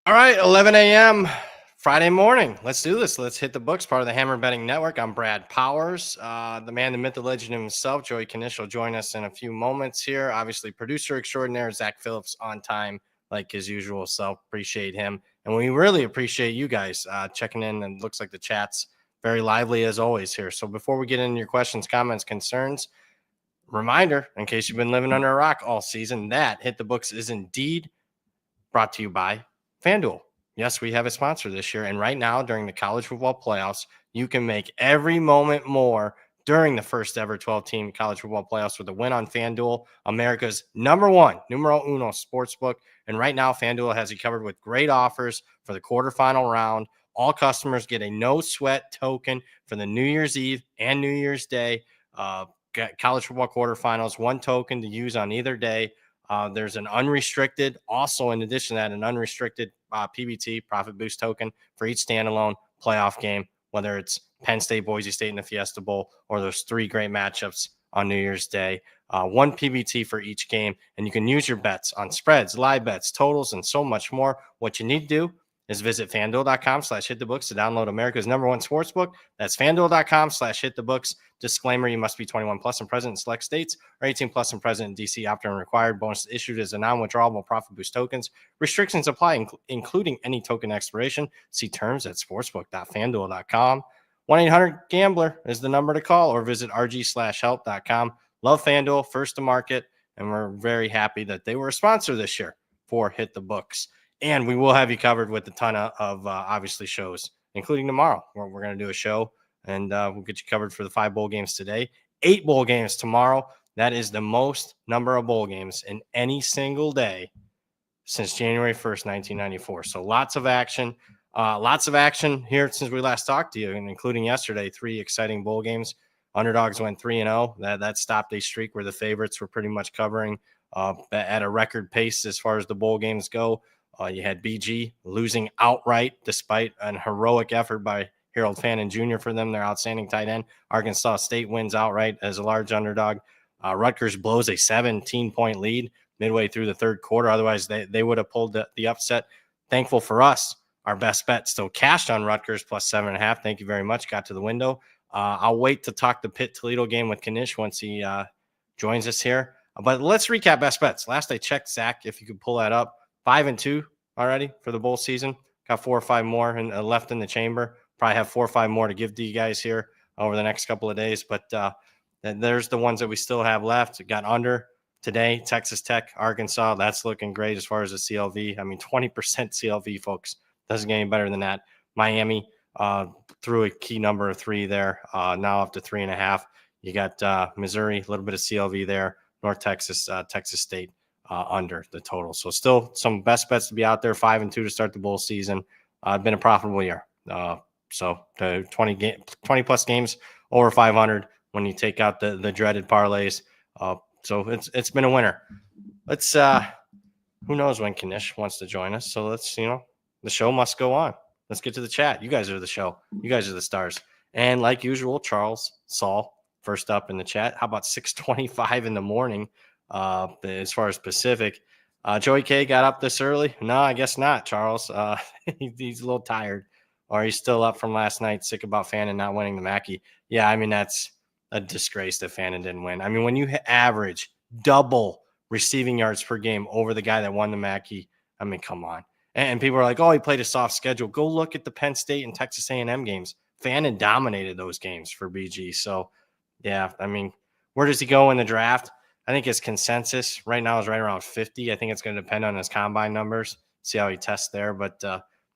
All right, 11 a.m. Friday morning. Let's do this. Let's hit the books. Part of the Hammer Betting Network. I'm Brad Powers. The man, the myth, the legend himself, Joey Knish, will join us in a few moments here. Obviously, producer extraordinaire Zach Phillips on time, like his usual self. Appreciate him. And we really appreciate you guys checking in. And looks like the chat's very lively as always here. So before we get into your questions, comments, concerns, reminder, in case you've been living under a rock all season, that Hit the Books is indeed brought to you by FanDuel. Yes, we have a sponsor this year. And right now, during the college football playoffs, you can make every moment more during the first ever 12-team college football playoffs with a win on FanDuel, America's numero uno sportsbook. And right now, FanDuel has you covered with great offers for the quarterfinal round. All customers get a no-sweat token for the New Year's Eve and New Year's Day college football quarterfinals, one token to use on either day. There's an unrestricted, also in addition to that, an unrestricted PBT, profit boost token for each standalone playoff game, whether it's Penn State, Boise State in the Fiesta Bowl, or those three great matchups on New Year's Day. One PBT for each game, and you can use your bets on spreads, live bets, totals, and so much more. What you need to do is visit FanDuel.com/hitthebooks to download America's #1 sportsbook. That's FanDuel.com/hitthebooks. Disclaimer, you must be 21 plus and present in select states or 18 plus and present in D.C. Opt-in required. Bonus issued as a non-withdrawable profit boost tokens. Restrictions apply, including any token expiration. See terms at sportsbook.fanduel.com. 1-800-GAMBLER is the number to call, or visit rg/help.com. Love FanDuel, first to market, and we're very happy that they were a sponsor this year for Hit the Books. And we will have you covered with a ton of obviously shows, including tomorrow, where we're going to do a show, and we'll get you covered for the 5 bowl games today, 8 bowl games tomorrow. That is the most number of bowl games in any single day since January 1st, 1994. So lots of action here since we last talked to you, and including yesterday, 3 exciting bowl games. Underdogs went 3-0. That stopped a streak where the favorites were pretty much covering at a record pace as far as the bowl games go. You had BG losing outright despite an heroic effort by Harold Fannin Jr. for them, their outstanding tight end. Arkansas State wins outright as a large underdog. Rutgers blows a 17-point lead midway through the third quarter. Otherwise, they would have pulled the upset. Thankful for us, our best bet still cashed on Rutgers plus 7.5. Thank you very much. Got to the window. I'll wait to talk the Pitt-Toledo game with Knish once he joins us here. But let's recap best bets. Last I checked, Zach, if you could pull that up, 5-2 already for the bowl season. Got 4 or 5 more left in the chamber. Probably have 4 or 5 more to give to you guys here over the next couple of days. But there's the ones that we still have left. Got under today, Texas Tech, Arkansas. That's looking great as far as the CLV. I mean, 20% CLV, folks. Doesn't get any better than that. Miami threw a key number of 3 there, now up to 3.5. You got Missouri, a little bit of CLV there. North Texas, Texas State. Under the total. So still some best bets to be out there. 5-2 to start the bowl season. Been a profitable year. So the 20 plus games over 500 when you take out the dreaded parlays. So it's been a winner. Let's who knows when Knish wants to join us. So let's, the show must go on. Let's get to the chat. You guys are the show. You guys are the stars. And like usual, Charles Saul first up in the chat. How about 6:25 in the morning? As far as Pacific, Joey K got up this early. No, I guess not, Charles. He's a little tired, or he's still up from last night, sick about Fannin not winning the Mackey. Yeah, I mean, that's a disgrace that Fannin didn't win. I mean, when you average double receiving yards per game over the guy that won the Mackey, I mean, come on. And people are like, oh, he played a soft schedule. Go look at the Penn State and Texas A&M games. Fannin dominated those games for BG. So, yeah, I mean, where does he go in the draft? I think his consensus right now is right around 50. I think it's going to depend on his combine numbers, see how he tests there. But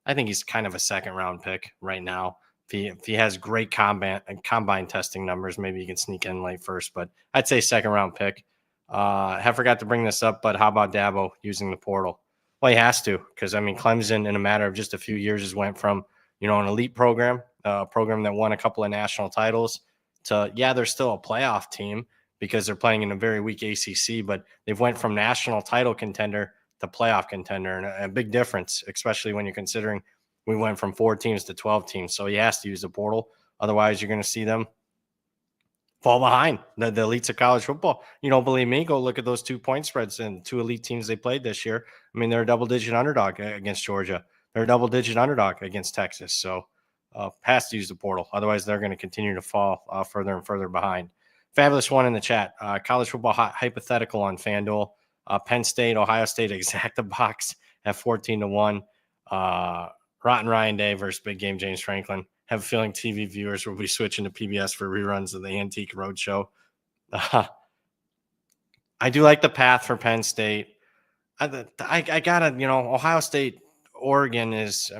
I think he's kind of a second-round pick right now. If he has great combine testing numbers, maybe he can sneak in late first. But I'd say second-round pick. I forgot to bring this up, but how about Dabo using the portal? Well, he has to, because, I mean, Clemson, in a matter of just a few years, has went from, an elite program, a program that won a couple of national titles, to, yeah, they're still a playoff team, because they're playing in a very weak ACC, but they've went from national title contender to playoff contender, and a big difference, especially when you're considering we went from 4 teams to 12 teams. So he has to use the portal. Otherwise, you're going to see them fall behind the elites of college football. You don't believe me? Go look at those 2-point spreads and 2 elite teams they played this year. I mean, they're a double-digit underdog against Georgia. they're a double-digit underdog against Texas. So has to use the portal. Otherwise, they're going to continue to fall further and further behind. Fabulous one in the chat. College football hypothetical on FanDuel. Penn State, Ohio State exacta box at 14-1. Rotten Ryan Day versus Big Game James Franklin. Have a feeling TV viewers will be switching to PBS for reruns of the Antique Roadshow. I do like the path for Penn State. I gotta, Ohio State, Oregon is,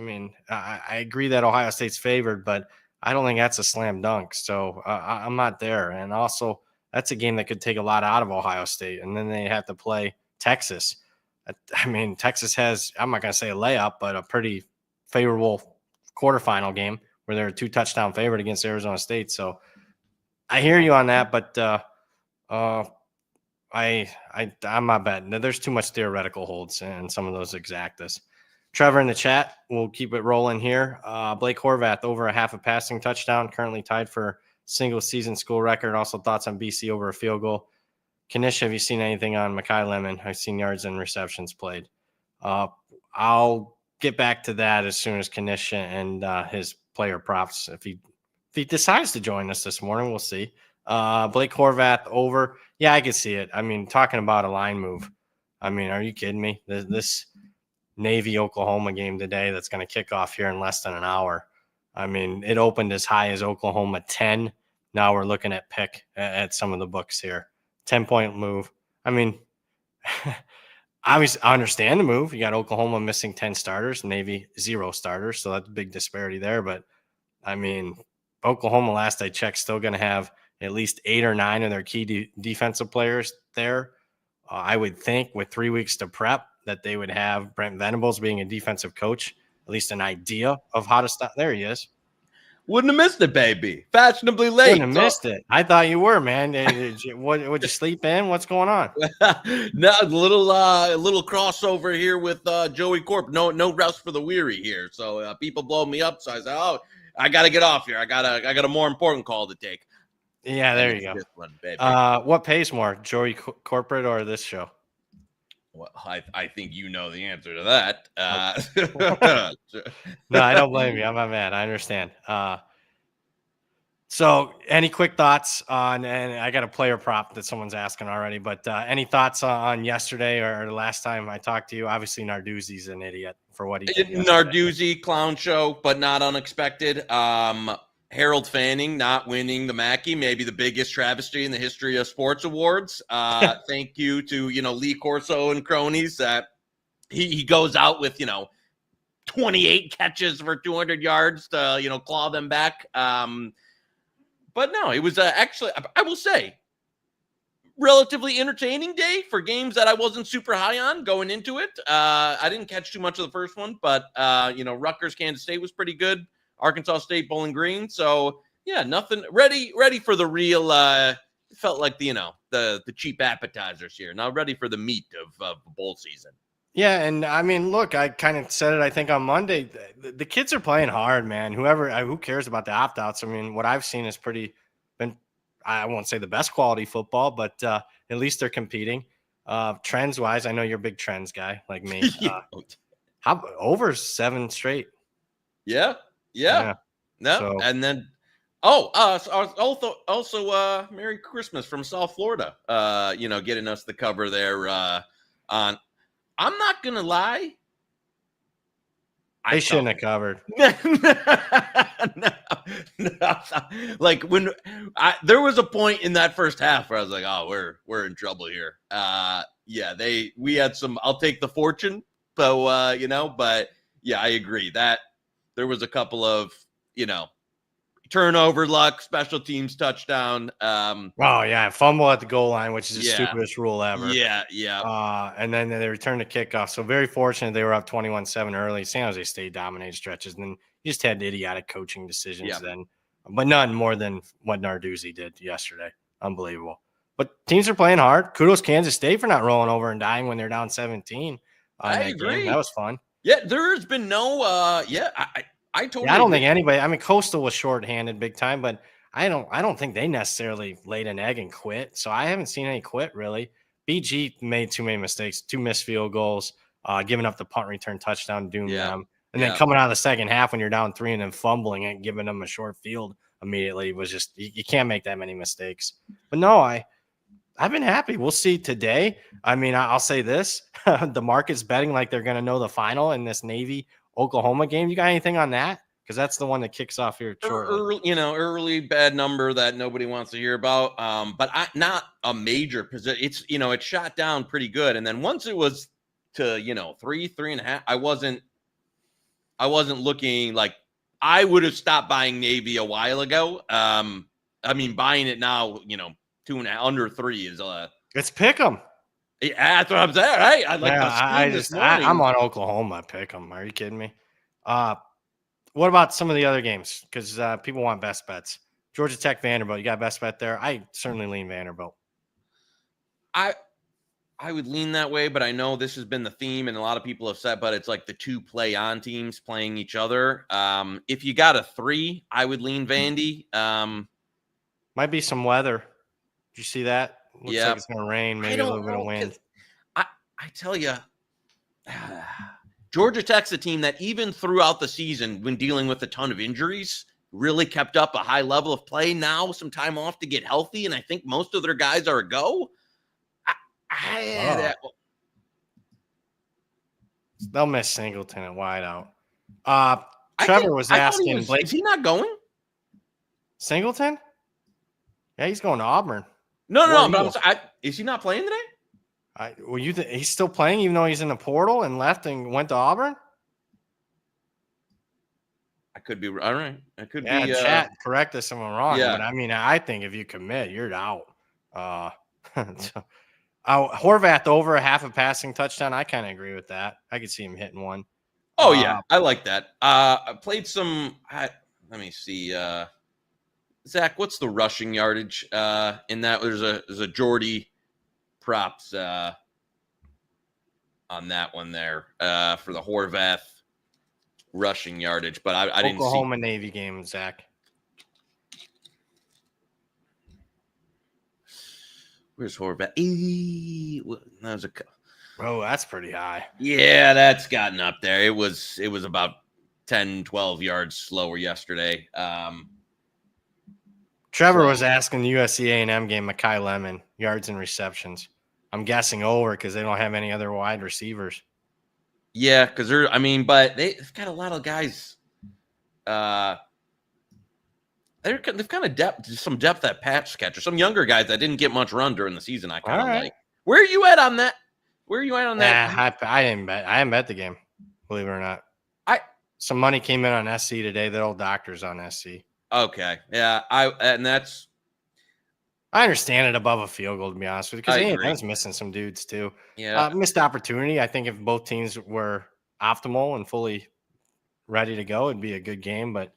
I agree that Ohio State's favored, but I don't think that's a slam dunk. So I'm not there. And also, that's a game that could take a lot out of Ohio State. And then they have to play Texas. Texas has, I'm not going to say a layup, but a pretty favorable quarterfinal game where they're a 2-touchdown favorite against Arizona State. So I hear you on that, but I'm not betting. There's too much theoretical holds in some of those exactas. Trevor in the chat, we'll keep it rolling here. Blake Horvath over a half a passing touchdown, currently tied for single season school record. Also thoughts on BC over a field goal. Knish, have you seen anything on Mekhi Lemon? I've seen yards and receptions played. I'll get back to that as soon as Knish and his player props. If he decides to join us this morning, we'll see. Blake Horvath over. Yeah, I could see it. Talking about a line move. Are you kidding me? This Navy-Oklahoma game today that's going to kick off here in less than an hour. It opened as high as Oklahoma 10. Now we're looking at pick at some of the books here. 10-point move. I understand the move. You got Oklahoma missing 10 starters, Navy 0 starters. So that's a big disparity there. But, Oklahoma, last I checked, still going to have at least 8 or 9 of their key defensive players there. I would think with 3 weeks to prep that they would have Brent Venables being a defensive coach, at least an idea of how to stop. There he is. Wouldn't have missed it, baby. Fashionably late. Wouldn't have missed it. I thought you were, man. Would you sleep in? What's going on? No, a little crossover here with Joey Corp. No rest for the weary here. So people blow me up. So I said, "Oh, I got to get off here. I got a more important call to take." Yeah, there you go. This one, baby. What pays more, Joey Corporate or this show? Well, I think you know the answer to that. No, I don't blame you. I'm not mad. I understand. So any quick thoughts on, and I got a player prop that someone's asking already, but any thoughts on yesterday or the last time I talked to you? Obviously, Narduzzi's an idiot for what he did yesterday. Narduzzi, clown show, but not unexpected. Harold Fanning not winning the Mackey, maybe the biggest travesty in the history of sports awards. Thank you to, Lee Corso and cronies that he goes out with, 28 catches for 200 yards to, claw them back. But no, it was actually, I will say, relatively entertaining day for games that I wasn't super high on going into it. I didn't catch too much of the first one, but, Rutgers, Kansas State was pretty good. Arkansas State, Bowling Green. So yeah, nothing ready for the real. Felt like the cheap appetizers here. Now ready for the meat of bowl season. Yeah, and look, I kind of said it. I think on Monday, the kids are playing hard, man. Who cares about the opt outs? What I've seen is been. I won't say the best quality football, but at least they're competing. Trends wise, I know you're a big trends guy like me. How over 7 straight? Yeah. No, so, and then also Merry Christmas from South Florida. Getting us the cover there on. I'm not gonna lie. They shouldn't have covered. No. Like when there was a point in that first half where I was like, "Oh, we're in trouble here." We had some. I'll take the fortune, but but yeah, I agree that. There was a couple of, turnover luck, special teams touchdown. Fumble at the goal line, which is the stupidest rule ever. Yeah. And then they returned the kickoff. So very fortunate they were up 21-7 early. San Jose State dominated stretches. And then you just had idiotic coaching decisions then. But none more than what Narduzzi did yesterday. Unbelievable. But teams are playing hard. Kudos Kansas State for not rolling over and dying when they're down 17. I agree. Game. That was fun. Yeah, there's been no I totally I don't think anybody. Coastal was shorthanded big time, but I don't think they necessarily laid an egg and quit. So I haven't seen any quit really. BG made too many mistakes, 2 missed field goals, giving up the punt return touchdown, doomed them. And then coming out of the second half when you're down 3 and then fumbling and giving them a short field immediately was just you can't make that many mistakes. But no, I've been happy. We'll see today. I mean, I'll say this. The market's betting like they're going to know the final in this Navy-Oklahoma game. You got anything on that? Because that's the one that kicks off here shortly. Early bad number that nobody wants to hear about. But not a major position. It's, it shot down pretty good. And then once it was to, 3.5, I wasn't looking like I would have stopped buying Navy a while ago. I mean, buying it now, 2.5 under 3 is it's pick 'em. Yeah, that's what I'm saying, right? I'm on Oklahoma pick 'em. Are you kidding me? What about some of the other games? Because people want best bets. Georgia Tech, Vanderbilt. You got best bet there? I certainly lean Vanderbilt. I would lean that way, but I know this has been the theme, and a lot of people have said, but it's like the 2 play-on teams playing each other. If you got a 3, I would lean Vandy. Might be some weather. Did you see that? Looks like it's going to rain, maybe a little bit of wind. I tell you, Georgia Tech's a team that even throughout the season, when dealing with a ton of injuries, really kept up a high level of play. Now some time off to get healthy, and I think most of their guys are a go. They'll miss Singleton at wide out. Trevor was asking, is he not going? Singleton? Yeah, he's going to Auburn. No. But is he not playing today? He's still playing even though he's in the portal and left and went to Auburn? I could be all right. I could be. Chat, correct us if I'm wrong. Yeah. But I mean, I think if you commit, you're out. Horvath over a half a passing touchdown. I kind of agree with that. I could see him hitting one. Oh, yeah. I like that. I played some. Let me see. Zach, what's the rushing yardage in that? There's a Jordy props on that one there for the Horvath rushing yardage. But I didn't see. Oklahoma Navy game, Zach. Where's Horvath? That was that's pretty high. Yeah, that's gotten up there. It was about 10, 12 yards slower yesterday. Trevor was asking the USC A&M game, Makai Lemon, yards and receptions. I'm guessing over because they don't have any other wide receivers. Yeah, because but they've got a lot of guys. They've kind of some depth at pass catcher. Some younger guys that didn't get much run during the season. I kind of like. Where are you at on that? I didn't bet. I didn't bet the game. Believe it or not. Some money came in on SC today. The old doctors on SC. Okay. Yeah. I understand it above a field goal, to be honest with you, because A&M's missing some dudes too. Yeah. Missed opportunity. I think if both teams were optimal and fully ready to go, it'd be a good game. But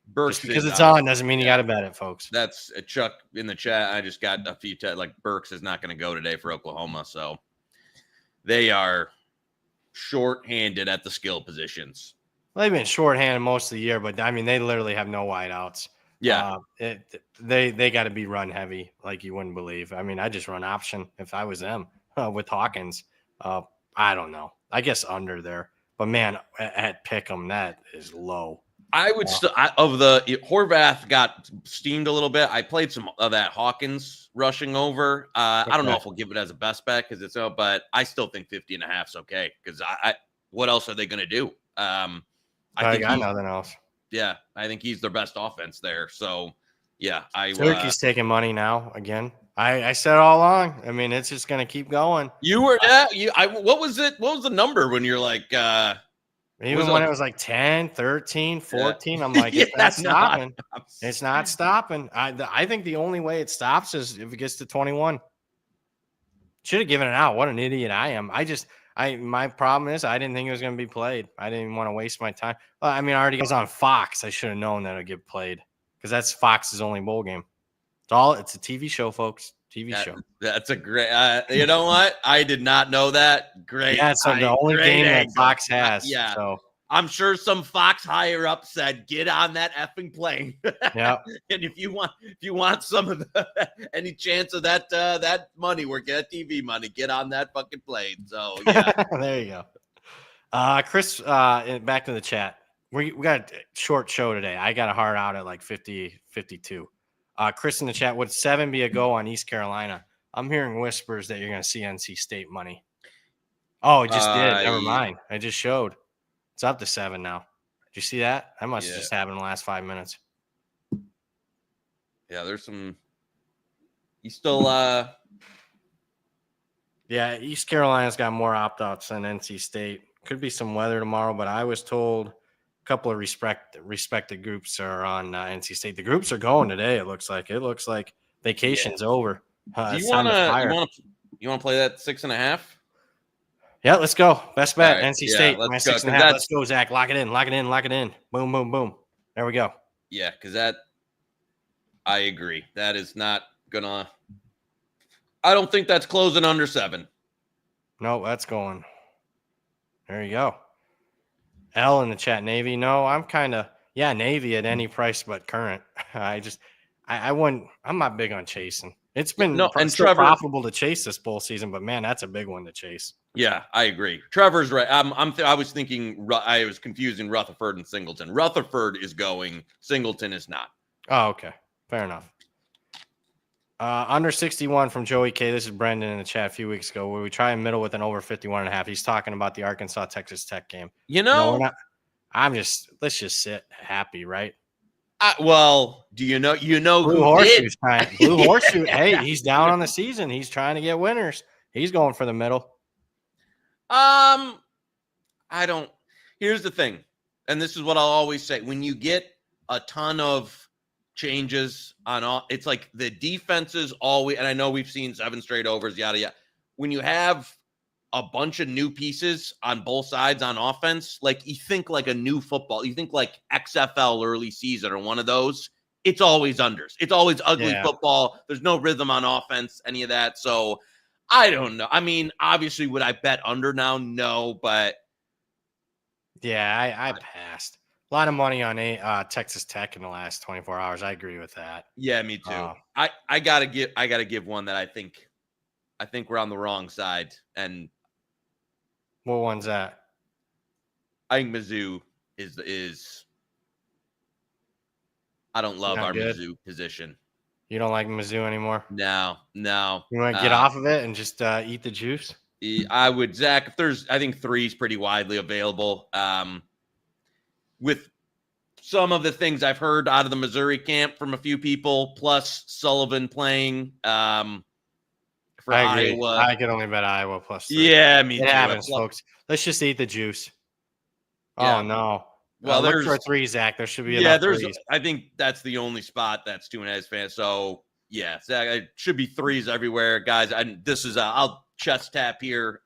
Burks just because it's on doesn't mean you got to bet it, folks. That's Chuck in the chat. I just got a few Burks is not going to go today for Oklahoma, so they are short-handed at the skill positions. Well, they've been shorthanded most of the year, but I mean they literally have no wideouts. Yeah, they got to be run heavy like you wouldn't believe. I mean, I just run option if I was them with Hawkins. I don't know. I guess under there, but man, at Pick'em that is low. I would still Horvath got steamed a little bit. I played some of that Hawkins rushing over. I don't know if we'll give it as a best bet because it's but I still think 50.5 is okay because what else are they going to do? I think nothing else. Yeah, I think he's their best offense there. So yeah, Turkey's taking money now again. I said all along. I mean, it's just going to keep going. You were what was it? What was the number when you're like? Even when it was like 10, 13, 14, I'm like, it's not stopping. It's not stopping. I think the only way it stops is if it gets to 21. Should have given it out. What an idiot I am. My problem is I didn't think it was going to be played. I didn't even want to waste my time. Well, I mean, I already was on Fox. I should have known that it would get played because that's Fox's only bowl game. It's a TV show, folks. TV show. That's a great. You know what? I did not know that. Great. Yeah, it's the only game that Fox has. Yeah. So I'm sure some Fox higher up said, "Get on that effing plane." Yeah. And if you want some of any chance of that money, we're getting TV money. Get on that fucking plane. So yeah. There you go. Chris, back to the chat. We got a short show today. I got a hard out at like 52. Chris in the chat, would 7 be a go on East Carolina? I'm hearing whispers that you're going to see NC State money. Oh, it just did. Never mind. I just showed. It's up to 7 now. Did you see that? That must have just happened in the last 5 minutes. Yeah, there's some. You still. Yeah, East Carolina's got more opt-outs than NC State. Could be some weather tomorrow, but I was told a couple of respected groups are on NC State. The groups are going today. It looks like vacation's over. Do you want to play that 6.5? Yeah, let's go. Best bet, right, NC State. Let's go. 6.5. Let's go, Zach. Lock it in. Boom, boom, boom. There we go. Yeah, because I agree. That is not gonna. I don't think that's closing under 7. No, that's going. There you go. L in the chat, Navy. No, I'm kind of Navy at any price but current. I wouldn't. I'm not big on chasing. It's been profitable to chase this bowl season, but man, that's a big one to chase. Yeah, I agree. Trevor's right. I was thinking. I was confusing Rutherford and Singleton. Rutherford is going. Singleton is not. Oh, okay. Fair enough. Under 61 from Joey K. This is Brendan in the chat a few weeks ago where we try and middle with an over 51.5. He's talking about the Arkansas Texas Tech game. No, we're not. Let's just sit happy, right? Well, do you know Blue Horseshoe's trying. Blue Horseshoe. Hey, he's down on the season. He's trying to get winners. He's going for the middle. I don't. Here's the thing, and this is what I'll always say: when you get a ton of changes on all, it's like the defenses always. And I know we've seen 7 straight overs, yada yada. When you have a bunch of new pieces on both sides on offense, like you think like a new football, you think like XFL early season or one of those, it's always unders. It's always ugly football. There's no rhythm on offense, any of that. So I don't know. I mean, obviously, would I bet under now? No, but. Yeah, I passed. A lot of money on Texas Tech in the last 24 hours. I agree with that. Yeah, me too. I gotta give one that I think we're on the wrong side. And what one's that? I think Mizzou is. I don't love our Mizzou position. You don't like Mizzou anymore? No. You want to get off of it and just eat the juice? I would, Zach. I think 3 is pretty widely available. With some of the things I've heard out of the Missouri camp from a few people, plus Sullivan playing for Iowa. I could only bet Iowa plus 3. Yeah, me too. It happens, folks. Let's just eat the juice. Yeah. Oh, no. Well, there's for 3, Zach. There should be enough threes. I think that's the only spot that's 2.5 fans. So, yeah, Zach, it should be 3s everywhere, guys. I'll chest tap here.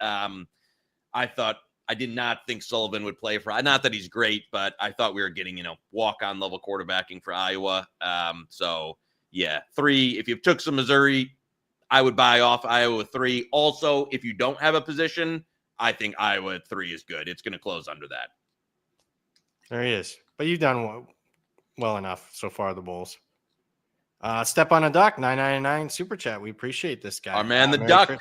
I did not think Sullivan would play for. Not that he's great, but I thought we were getting walk-on level quarterbacking for Iowa. So yeah, 3. If you took some Missouri, I would buy off Iowa with 3. Also, if you don't have a position, I think Iowa at 3 is good. It's going to close under that. There he is. But you've done well enough so far, the Bulls. Step on a Duck, $9.99 super chat. We appreciate this guy. Our man, the Duck.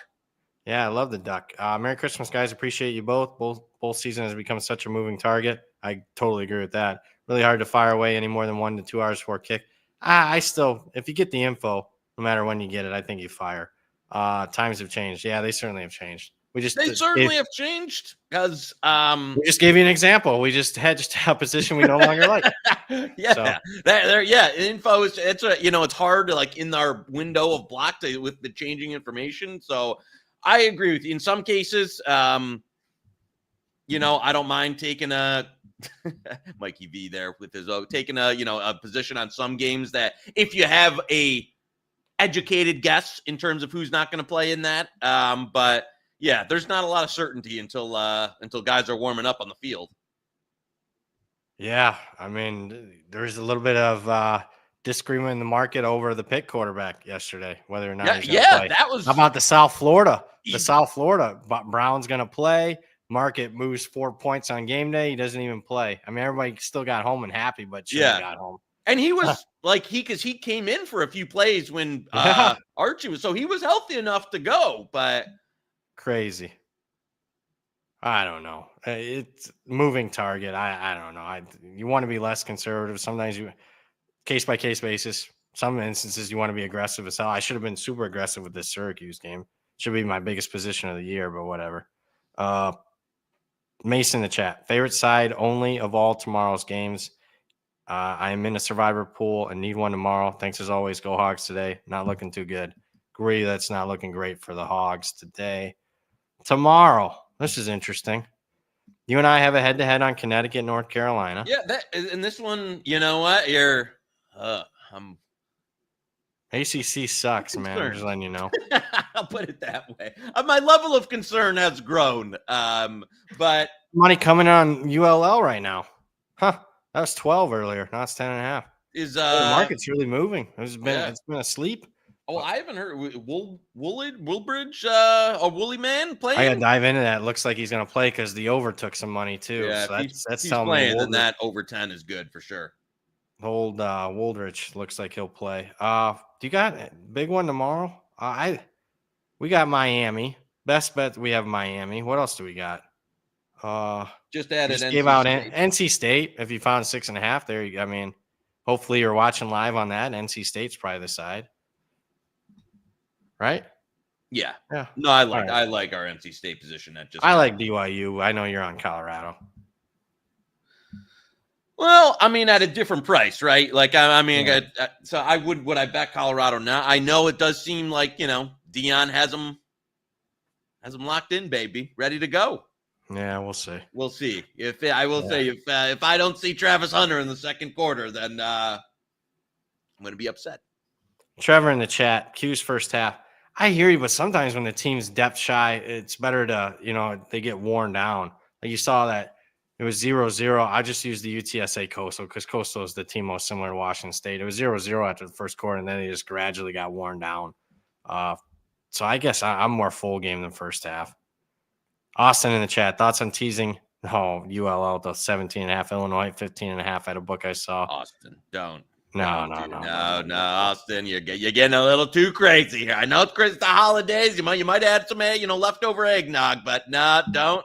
Yeah, I love the Duck. Merry Christmas, guys. Appreciate you both. Both season has become such a moving target. I totally agree with that. Really hard to fire away any more than 1 to 2 hours before kick. I still, if you get the info, no matter when you get it, I think you fire. Times have changed. Yeah, they certainly have changed. They certainly have changed because we just gave you an example. We just hedged a position we no longer like. Info is it's hard to like in our window of block with the changing information. So I agree with you. In some cases, I don't mind taking a Mikey V there with his taking a position on some games that if you have a educated guess in terms of who's not going to play in that, but. Yeah, there's not a lot of certainty until guys are warming up on the field. Yeah, I mean, there's a little bit of disagreement in the market over the Pitt quarterback yesterday, whether or not he's going to play. That was. How about the South Florida? Brown's going to play. Market moves 4 points on game day. He doesn't even play. I mean, everybody still got home and happy, but got home. And he was because he came in for a few plays when Archie was, so he was healthy enough to go, but. Crazy. I don't know. It's moving target. I don't know. You want to be less conservative. Sometimes you case by case basis. Some instances you want to be aggressive as hell. I should have been super aggressive with this Syracuse game. Should be my biggest position of the year, but whatever. Mason in the chat. Favorite side only of all tomorrow's games. I am in a survivor pool and need one tomorrow. Thanks as always. Go Hogs today. Not looking too good. Agree that's not looking great for the Hogs today. Tomorrow. This is interesting. You and I have a head-to-head on Connecticut, North Carolina. Yeah, and this one, you know what? I'm ACC sucks, man. I'm just letting you know. I'll put it that way. My level of concern has grown. But Money coming on ULL right now. Huh. That was 12 earlier. Now it's 10.5. Is the market's really moving. It's been asleep. Oh, I haven't heard Woolbridge or Woolly Man playing. I gotta dive into that. Looks like he's gonna play because the over took some money too. Yeah, so that's he's telling playing, me then that over 10 is good for sure. Old Woldridge looks like he'll play. Do you got a big one tomorrow? We got Miami. Best bet we have Miami. What else do we got? Just added just gave out NC State. If you found 6.5 there, I mean, hopefully you're watching live on that. NC State's probably the side, right? Yeah. Yeah. No, I like our NC State position. I like BYU. I know you're on Colorado. Well, I mean, at a different price, right? Like, I mean, yeah. So I would I bet Colorado now? I know it does seem like, Dion has them locked in, baby, ready to go. Yeah, we'll see. We'll see. If I don't see Travis Hunter in the second quarter, then I'm going to be upset. Trevor in the chat, Q's first half. I hear you, but sometimes when the team's depth shy, it's better to, they get worn down. Like you saw that. It was 0-0. I just used the UTSA Coastal because Coastal is the team most similar to Washington State. It was 0-0 after the first quarter, and then they just gradually got worn down. So I guess I'm more full game than first half. Austin in the chat, thoughts on teasing? ULL to 17.5, Illinois 15.5 at a book I saw. Austin, don't. No, Austin, you're getting a little too crazy here. I know it's the holidays. You might add some leftover eggnog, but no, don't.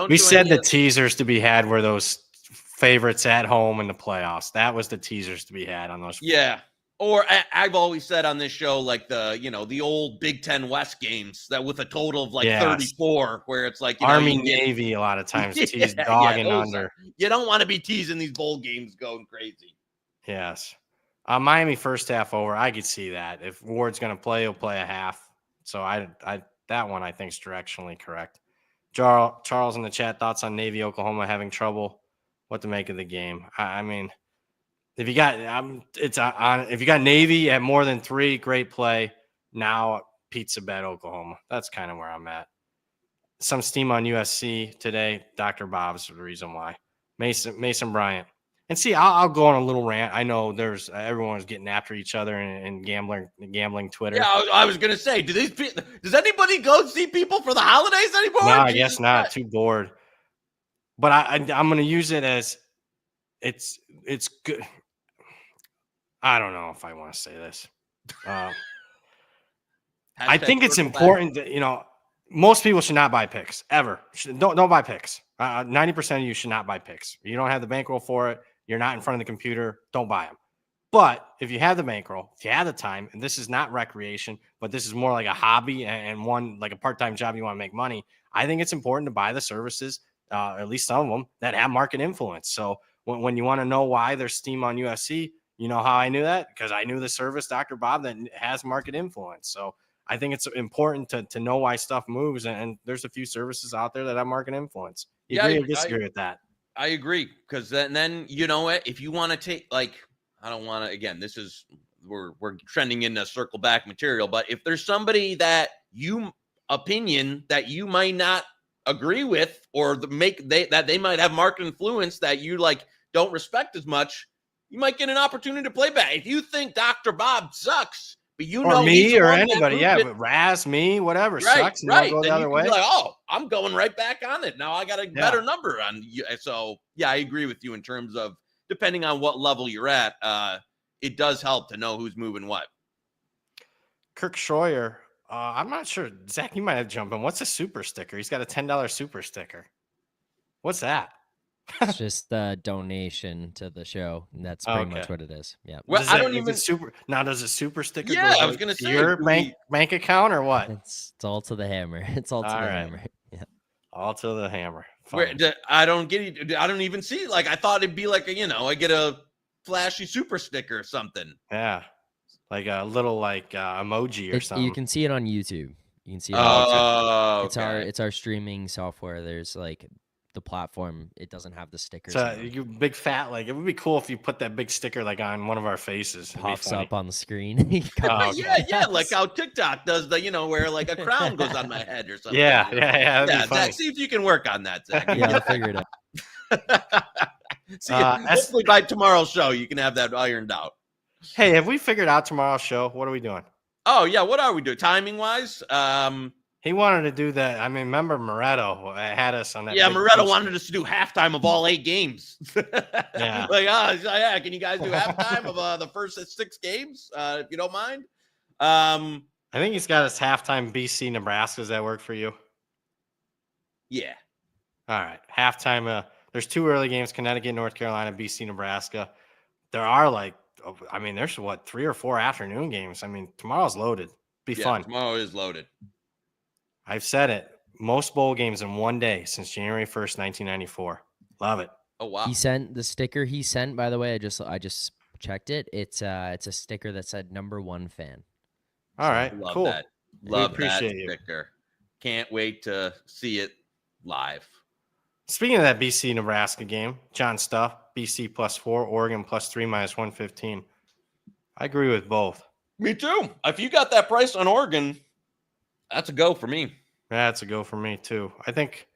We said the teasers to be had were those favorites at home in the playoffs. That was the teasers to be had on those. Yeah. Or I've always said on this show, like the old Big Ten West games that with a total of 34, where it's like Army Navy a lot of times tease dogging under. You don't want to be teasing these bowl games going crazy. Yes. Miami first half over. I could see that. If Ward's going to play, he'll play a half. So that one I think is directionally correct. Charles in the chat, thoughts on Navy Oklahoma having trouble. What to make of the game? I mean, if you got if you got Navy at more than 3, great play. Now pizza bet Oklahoma. That's kind of where I'm at. Some steam on USC today. Dr. Bob's the reason why. Mason Bryant. And see, I'll go on a little rant. I know there's everyone's getting after each other and gambling Twitter. Yeah, I was gonna say, does anybody go see people for the holidays anymore? No, I guess not. Too bored. But I'm gonna use it as it's good. I don't know if I want to say this. I think it's important that most people should not buy picks ever. Don't buy picks. 90% of you should not buy picks. You don't have the bankroll for it. You're not in front of the computer. Don't buy them. But if you have the bankroll, if you have the time, and this is not recreation, but this is more like a hobby and one like a part-time job, you want to make money. I think it's important to buy the services, at least some of them, that have market influence. So when you want to know why there's steam on USC, you know how I knew that? Because I knew the service, Dr. Bob, that has market influence. So I think it's important to know why stuff moves. And there's a few services out there that have market influence. You agree or disagree with that? I agree. Because then you know what? If you want to take, I don't want to, again, we're trending into circle back material. But if there's somebody that opinion that you might not agree with or that they might have market influence that you don't respect as much, you might get an opportunity to play back. If you think Dr. Bob sucks, but or me or anybody, but Raz, me, whatever, sucks, and don't go the other way. Be like, I'm going right back on it. Now I got a better number on you. So, I agree with you in terms of depending on what level you're at, it does help to know who's moving what. Kirk Schroyer, I'm not sure. Zach, you might have jumped in. What's a super sticker? He's got a $10 super sticker. What's that? It's just a donation to the show. And that's pretty much Okay. what it is. Yeah. Well, Does I it- don't is even. it super now. Does a super sticker Yeah, go I was right gonna to say, your do bank account or what? It's all to the hammer. It's all to All the right. hammer. Yeah. All to the hammer. Where Fine. I don't get it. I don't even see. Like, I thought it'd be like I get a flashy super sticker or something. Yeah, like a little emoji or something. You can see it on YouTube. You can see it. Oh, It's our streaming software. There's like the platform. It doesn't have the stickers. So on them. you big fat it would be cool if you put that big sticker on one of our faces. It'd be Pops funny. up on the screen. Oh, okay. yeah, like how TikTok does the where like a crown goes on my head or something. Yeah, that'd be funny. Zach, see if you can work on that, Zach. Yeah, I'll figure it out. See, hopefully by tomorrow's show you can have that ironed out. Hey, have we figured out tomorrow's show? What are we doing? Oh yeah, what are we doing timing wise? He wanted to do that. I mean, remember Moretto had us on that. Yeah, big Moretto piece. wanted us to do halftime of all 8 games. Yeah. Yeah, can you guys do halftime of the first 6 games, if you don't mind? I think he's got his halftime BC Nebraska. Does that work for you? Yeah. All right. Halftime. There's 2 early games, Connecticut, North Carolina, BC, Nebraska. There are there's 3 or 4 afternoon games. I mean, tomorrow's loaded. Be fun. Tomorrow is loaded. I've said it. Most bowl games in one day since January 1st, 1994. Love it. Oh wow. He sent the sticker he sent, by the way. I just checked it. It's a sticker that said #1 fan. All right. Love cool. that. Love appreciate that you. sticker. Can't wait to see it live. Speaking of that BC Nebraska game, John Stuff, BC +4, Oregon +3 -115. I agree with both. Me too. If you got that price on Oregon, that's a go for me. That's a go for me too. I think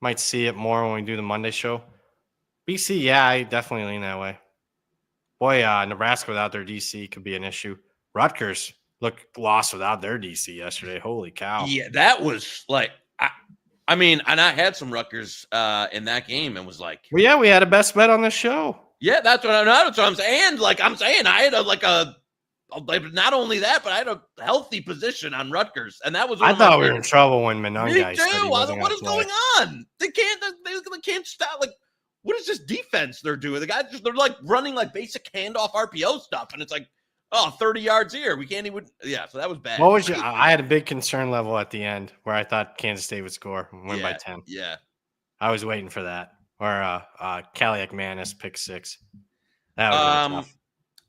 might see it more when we do the Monday show. BC, yeah, I definitely lean that way. Boy, Nebraska without their DC could be an issue. Rutgers looked lost without their DC yesterday. Holy cow. Yeah, that was like, I mean, and I had some Rutgers in that game and was like, Well, yeah, we had a best bet on the show. yeah, that's what I'm saying. Like I'm saying, I had not only that, but I had a healthy position on Rutgers, and that was. I thought we were in trouble when Menunga Me said he too. wasn't What is gonna play. going on? They can't stop. Like, what is this defense they're doing? The guys they're like running like basic handoff RPO stuff, and it's like, 30 yards here. We can't even. Yeah, so that was bad. What was your? I had a big concern level at the end where I thought Kansas State would score and win by 10. Yeah. I was waiting for that. Or Kaliak Manis pick 6. That was really tough.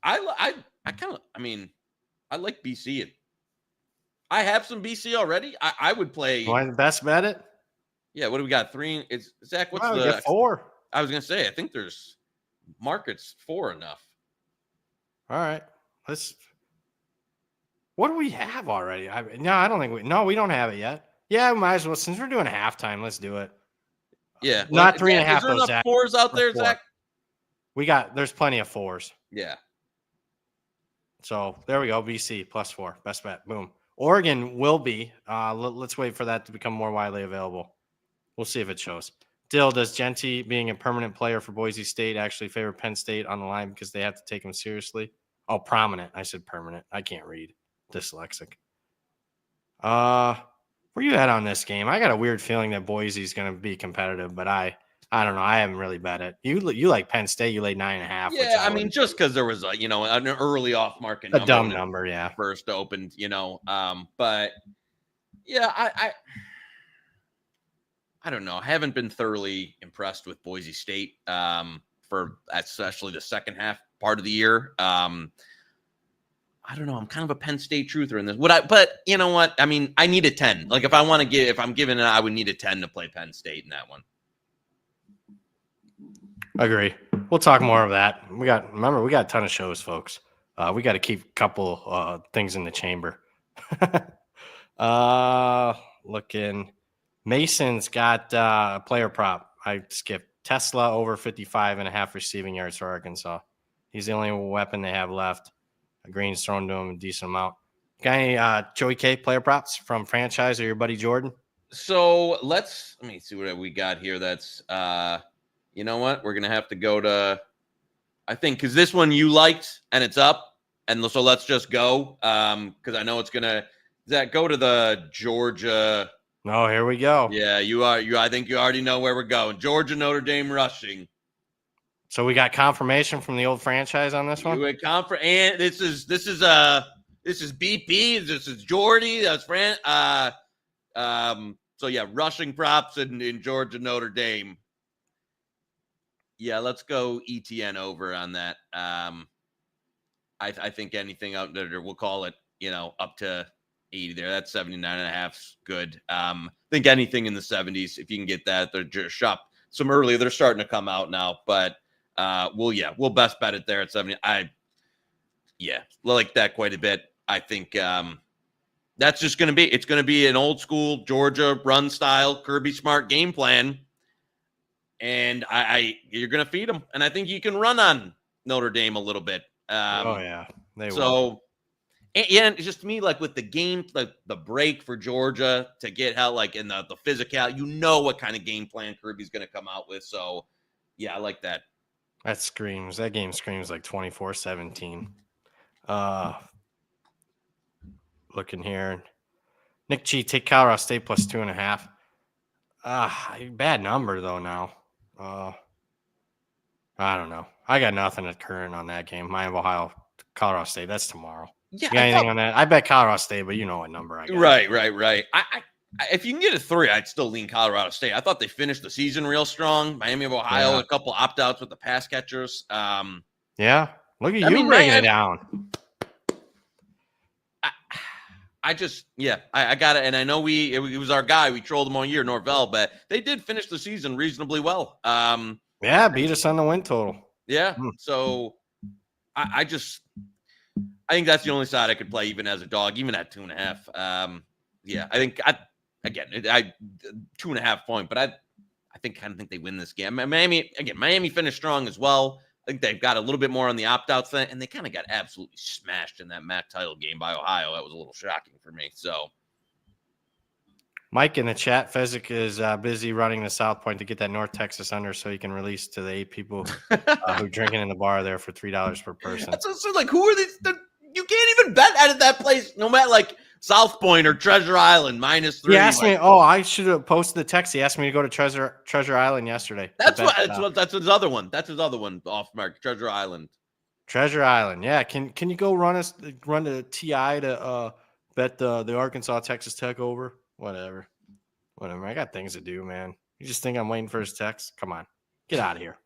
I like BC. I have some BC already. I would play. You want the best bet it? Yeah, what do we got? 3. It's Zach. What's Well, we the get 4? I was gonna say. I think there's markets 4 enough. All right. What do we have already? I don't think we don't have it yet. Yeah, we might as well. Since we're doing halftime, let's do it. Yeah, Not 3.5. Is there enough Zach. 4s out there, 4. Zach? There's plenty of 4s. Yeah. So there we go. BC +4. Best bet. Boom. Oregon will be. Let's wait for that to become more widely available. We'll see if it shows. Dill, does Genty being a permanent player for Boise State actually favor Penn State on the line because they have to take him seriously? Oh, prominent. I said permanent. I can't read. Dyslexic. Where you at on this game? I got a weird feeling that Boise's going to be competitive, but I don't know. I haven't really bet it. You like Penn State. You laid 9.5. Yeah, I mean, just because there was an early off market a dumb number, yeah. First opened, but yeah, I don't know. I haven't been thoroughly impressed with Boise State for especially the second half part of the year. I don't know. I'm kind of a Penn State truther in this. But you know what? I mean, I need a 10. Like if I'm giving it, I would need a 10 to play Penn State in that one. Agree. We'll talk more of that. We got a ton of shows, folks. We got to keep a couple things in the chamber. Looking. Mason's got a player prop. I skipped. Tesla over 55.5 receiving yards for Arkansas. He's the only weapon they have left. Green's thrown to him a decent amount. Got any Joey K player props from franchise or your buddy Jordan? So let me see what we got here. That's you know what? We're gonna have to go to I think because this one you liked and it's up. And so let's just go. Because I know it's gonna go to the Georgia No, here we go. Yeah, you are. I think you already know where we're going. Georgia, Notre Dame rushing. So we got confirmation from the old franchise on this one. You would and this is BP. This is Jordy. That's Fran. So yeah, rushing props in Georgia, Notre Dame. Yeah, let's go ETN over on that. I think anything out there, we'll call it, up to 80 there. That's 79.5 is good. I think anything in the 70s, if you can get that, they're just shop some early. They're starting to come out now, but we'll best bet it there at 70. I like that quite a bit. I think that's just going to be an old school Georgia run style Kirby Smart game plan. And you're going to feed them. And I think you can run on Notre Dame a little bit. They will. And it's just to me, like with the game, like the break for Georgia to get how, like in the physical, what kind of game plan Kirby's going to come out with. So, yeah, I like that. That game screams like 24-17. Looking here. Nick G, take Colorado State plus 2.5. Bad number though now. I don't know. I got nothing at current on that game. Miami of Ohio, Colorado State. That's tomorrow. Yeah, you got anything on that? I bet Colorado State, but you know what number I got. Right. I if you can get a 3, I'd still lean Colorado State. I thought they finished the season real strong. Miami of Ohio, a couple opt-outs with the pass catchers. Yeah. Look at you bringing it down. I got it. And I know it was our guy. We trolled him all year, Norvell, but they did finish the season reasonably well. Beat us on the win total. Yeah. So I think that's the only side I could play, even as a dog, even at 2.5. I think 2.5 point, but I kind of think they win this game. Miami finished strong as well. I think they've got a little bit more on the opt-out thing, and they kind of got absolutely smashed in that MAC title game by Ohio. That was a little shocking for me. So, Mike in the chat, Fezzik is busy running the South Point to get that North Texas under so he can release to the 8 people who are drinking in the bar there for $3 per person. So like, who are these? You can't even bet out of that place, no matter like South Point or Treasure Island -3. He asked me. Oh, I should have posted the text. He asked me to go to Treasure Island yesterday. That's his other one. That's his other one off mark. Treasure Island. Treasure Island. Yeah. Can you go run the TI to bet the Arkansas Texas Tech over? Whatever. I got things to do, man. You just think I'm waiting for his text? Come on, get out of here.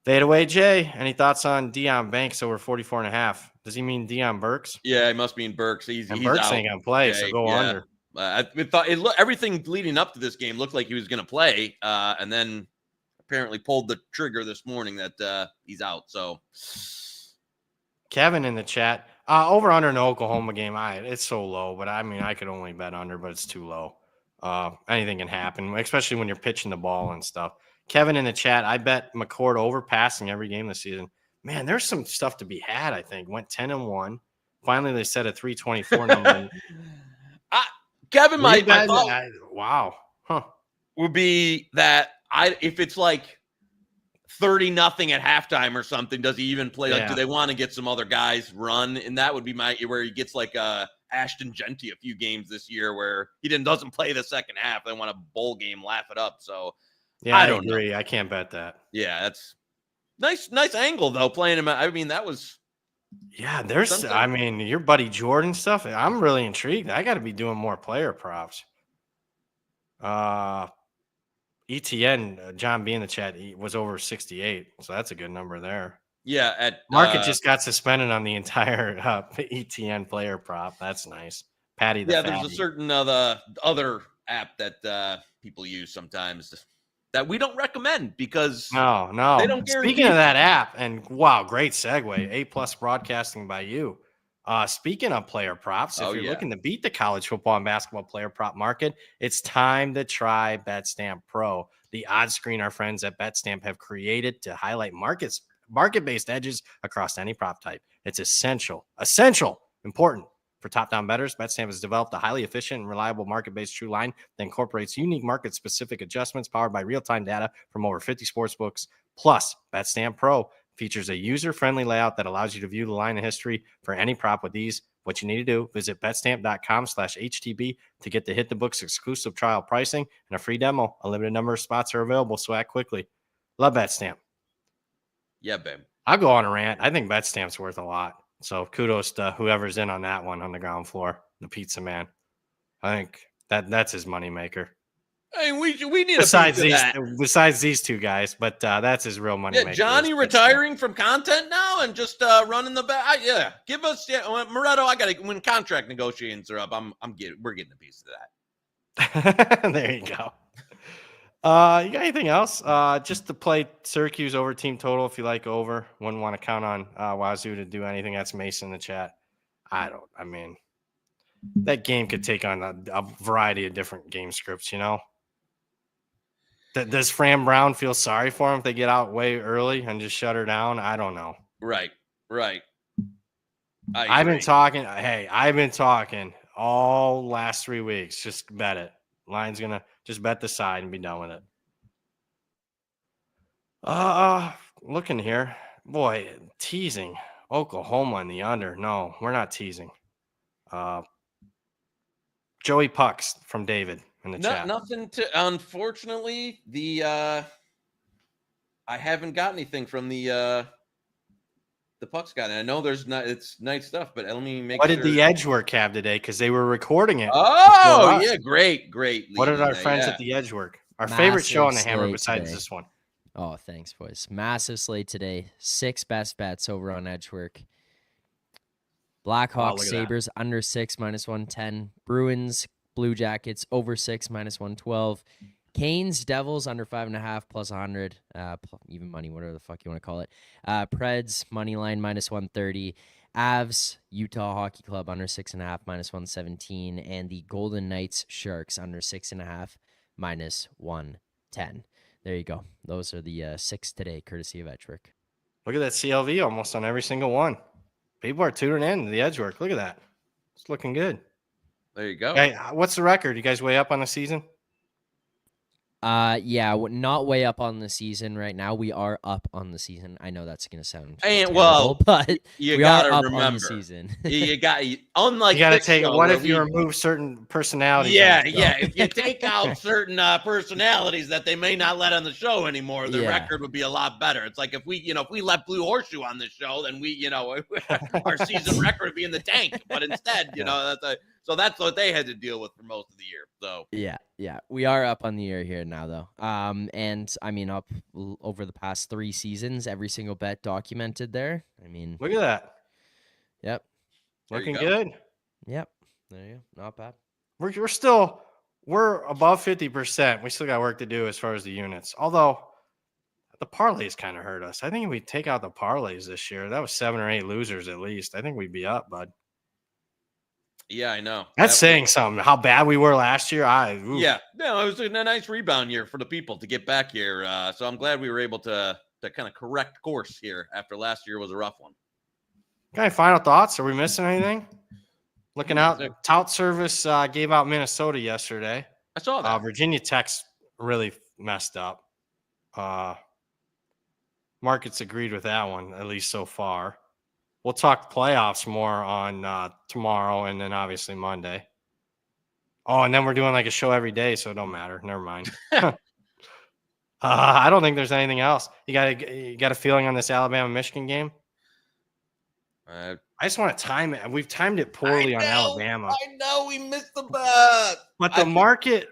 Fade away, Jay. Any thoughts on Deion Banks over 44.5? Does he mean Deion Burks? Yeah, he must mean Burks. He's Burks out. ain't gonna play, so go under. I thought everything leading up to this game looked like he was going to play, and then apparently pulled the trigger this morning that he's out. So, Kevin in the chat, over under in the Oklahoma game. It's so low, but I could only bet under, but it's too low. Anything can happen, especially when you're pitching the ball and stuff. Kevin in the chat, I bet McCord over passing every game this season. Man, there's some stuff to be had, I think. Went 10-1. Finally, they set a 324 number. Kevin, wow. Huh. Would be that if it's like 30-0 at halftime or something, does he even play? Like, do they want to get some other guys run? And that would be where he gets like Ashton Genty a few games this year where he doesn't play the second half. They want a bowl game, laugh it up. So yeah, I don't agree. I can't bet that. Yeah, that's nice angle though. Playing him. That was. Yeah, there's something. Your buddy Jordan stuff. I'm really intrigued. I got to be doing more player props. ETN, John B in the chat, he was over 68, so that's a good number there. Yeah, at Market just got suspended on the entire ETN player prop. That's nice. Patty the Fatty. Fatty. There's a certain other app that people use sometimes that we don't recommend because no. They don't guarantee. Speaking of that app, and wow, great segue. A+ broadcasting by you. Speaking of player props, if you're looking to beat the college football and basketball player prop market, it's time to try BetStamp Pro, the odds screen our friends at BetStamp have created to highlight market-based edges across any prop type. It's essential, important for top-down bettors. BetStamp has developed a highly efficient and reliable market-based true line that incorporates unique market-specific adjustments powered by real-time data from over 50 sportsbooks. Plus, BetStamp Pro features a user-friendly layout that allows you to view the line of history for any prop with ease. What you need to do, visit betstamp.com/HTB to get the Hit the Books exclusive trial pricing and a free demo. A limited number of spots are available, so act quickly. Love BetStamp. Yeah, babe. I'll go on a rant. I think BetStamp's worth a lot. So kudos to whoever's in on that one on the ground floor, the pizza man. I think that's his moneymaker. I mean, we need Besides a piece of that. besides these two guys, but that's his real moneymaker. Yeah, Johnny retiring from content now and just running the back. Yeah, give us Moretto. I got to when contract negotiations are up. We're getting a piece of that. There you go. You got anything else? Just to play Syracuse over team total if you like over. Wouldn't want to count on Wazoo to do anything. That's Mason in the chat. I mean, that game could take on a variety of different game scripts, you know? Does Fran Brown feel sorry for him if they get out way early and just shut her down? I don't know. Right. I've been talking. Hey, I've been talking all last 3 weeks. Just bet it. Line's going to just bet the side and be done with it. Looking here. Boy, teasing. Oklahoma in the under. No, we're not teasing. Joey Pucks from David in the chat. Nothing to. Unfortunately, I haven't got anything from the Pucks guy. And I know it's nice stuff, but let me make. What did the Edge work have today? Because they were recording it. Oh yeah, great. What did our friends at the Edge work? Our favorite show on the Hammer besides today. This one. Oh, thanks, boys. Massive slate today. 6 best bets over on Edgework. Blackhawks, Sabres, under 6, -110. Bruins, Blue Jackets, over 6, -112. Canes, Devils, under 5.5, +100. Even money, whatever the fuck you want to call it. Preds, moneyline, -130. Avs, Utah Hockey Club, under 6.5, -117. And the Golden Knights, Sharks, under 6.5, -110. There you go. Those are the 6 today, courtesy of Edgework. Look at that CLV almost on every single one. People are tuning in to the Edgework. Look at that. It's looking good. There you go. Hey, what's the record? You guys way up on the season? Yeah, not way up on the season right now. We are up on the season. I know that's gonna sound terrible, but you we are gotta up remember on the season. you gotta take it. What if you remove certain personalities? Yeah. If you take out certain personalities that they may not let on the show anymore, the record would be a lot better. It's like if we let Blue Horseshoe on this show, then our season record would be in the tank. But instead, so that's what they had to deal with for most of the year. So yeah, we are up on the year here now, though. And I mean, up over the past 3 seasons, every single bet documented there. I mean, look at that. Yep, looking good. Yep, there you go. Not bad. We're above 50%. We still got work to do as far as the units. Although the parlays kind of hurt us. I think if we take out the parlays this year, that was 7 or 8 losers at least. I think we'd be up, bud. Yeah, I know. That's saying something. How bad we were last year. It was a nice rebound year for the people to get back here. So I'm glad we were able to kind of correct course here after last year was a rough one. Okay, final thoughts. Are we missing anything? Looking out, Tout Service gave out Minnesota yesterday. I saw that. Virginia Tech's really messed up. Markets agreed with that one, at least so far. We'll talk playoffs more on tomorrow and then obviously Monday. Oh, and then we're doing like a show every day, so it don't matter. Never mind. I don't think there's anything else. You got a feeling on this Alabama-Michigan game? I just want to time it. We've timed it poorly on Alabama. I know we missed the bet. But the market,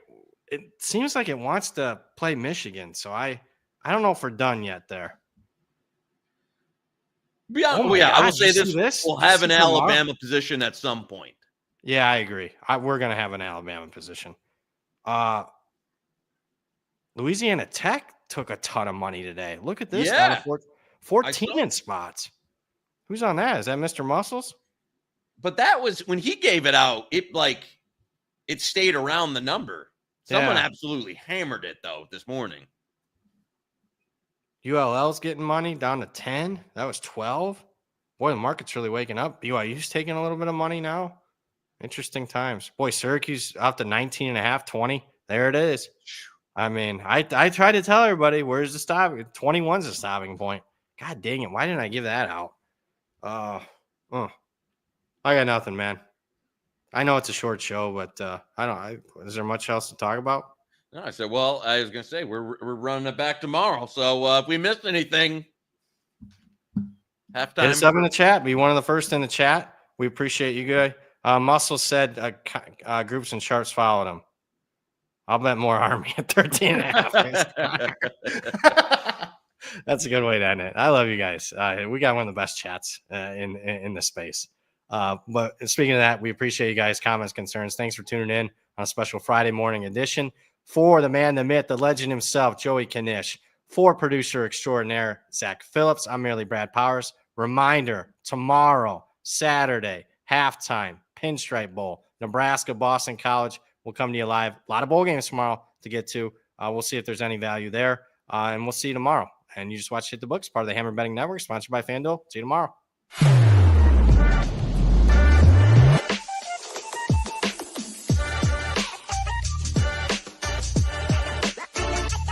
it seems like it wants to play Michigan. So I don't know if we're done yet there. I will say this. We'll have an Alabama position at some point. Yeah, I agree. We're going to have an Alabama position. Louisiana Tech took a ton of money today. Look at this. Yeah. 14 in spots. Who's on that? Is that Mr. Muscles? But that was when he gave it out. It stayed around the number. Someone absolutely hammered it though this morning. ULL's getting money down to 10. That was 12. Boy, the market's really waking up. BYU's taking a little bit of money now. Interesting times. Boy, Syracuse out to 19.5, 20. There it is. I mean, I tried to tell everybody, where's the stop? 21's the stopping point. God dang it. Why didn't I give that out? All I got nothing, man. I know it's a short show, but is there much else to talk about? No, I said, well, I was going to say we're running it back tomorrow. So if we missed anything, halftime. Hit us up in the chat. Be one of the first in the chat. We appreciate you guys. Muscle said groups and sharps followed him. I'll bet more Army at 13.5. That's a good way to end it. I love you guys. We got one of the best chats in the space. But speaking of that, we appreciate you guys' comments, concerns. Thanks for tuning in on a special Friday morning edition. For the man, the myth, the legend himself, Joey Knish. For producer extraordinaire, Zach Phillips, I'm merely Brad Powers. Reminder, tomorrow, Saturday, halftime, Pinstripe Bowl, Nebraska, Boston College. We'll come to you live. A lot of bowl games tomorrow to get to. We'll see if there's any value there. And we'll see you tomorrow. And you just watch Hit the Books, part of the Hammer Betting Network, sponsored by FanDuel. See you tomorrow.